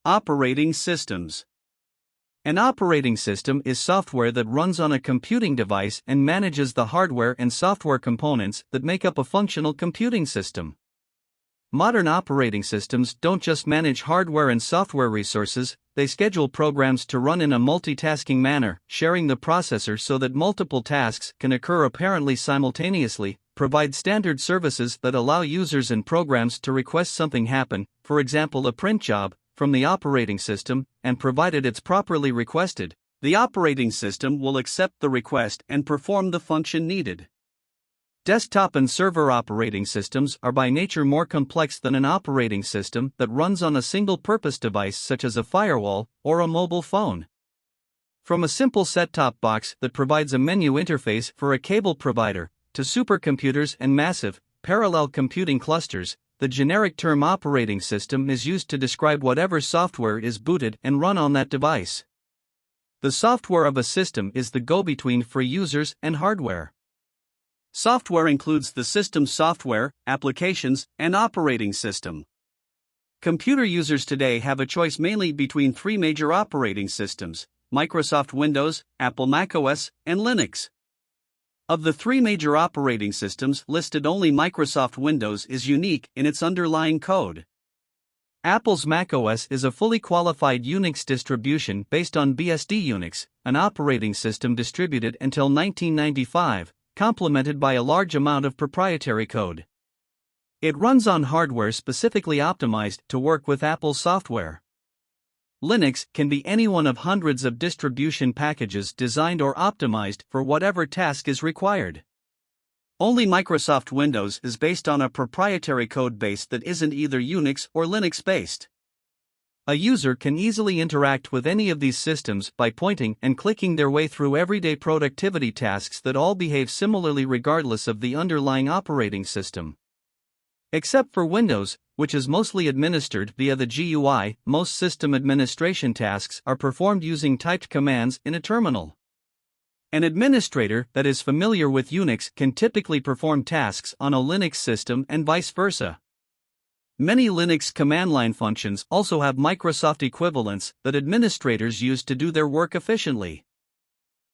Operating systems. An operating system is software that runs on a computing device and manages the hardware and software components that make up a functional computing system. Modern operating systems don't just manage hardware and software resources, they schedule programs to run in a multitasking manner, sharing the processor so that multiple tasks can occur apparently simultaneously, provide standard services that allow users and programs to request something happen, for example a print job, from the operating system, and provided it's properly requested, the operating system will accept the request and perform the function needed. Desktop and server operating systems are by nature more complex than an operating system that runs on a single-purpose device such as a firewall or a mobile phone. From a simple set-top box that provides a menu interface for a cable provider, to supercomputers and massive, parallel computing clusters, the generic term operating system is used to describe whatever software is booted and run on that device. The software of a system is the go-between for users and hardware. Software includes the system's software, applications, and operating system. Computer users today have a choice mainly between three major operating systems: Microsoft Windows, Apple macOS, and Linux. Of the three major operating systems listed, only Microsoft Windows is unique in its underlying code. Apple's macOS is a fully qualified Unix distribution based on BSD Unix, an operating system distributed until 1995, complemented by a large amount of proprietary code. It runs on hardware specifically optimized to work with Apple's software. Linux can be any one of hundreds of distribution packages designed or optimized for whatever task is required. Only Microsoft Windows is based on a proprietary code base that isn't either Unix or Linux based. A user can easily interact with any of these systems by pointing and clicking their way through everyday productivity tasks that all behave similarly regardless of the underlying operating system. Except for Windows, which is mostly administered via the GUI, most system administration tasks are performed using typed commands in a terminal. An administrator that is familiar with Unix can typically perform tasks on a Linux system and vice versa. Many Linux command line functions also have Microsoft equivalents that administrators use to do their work efficiently.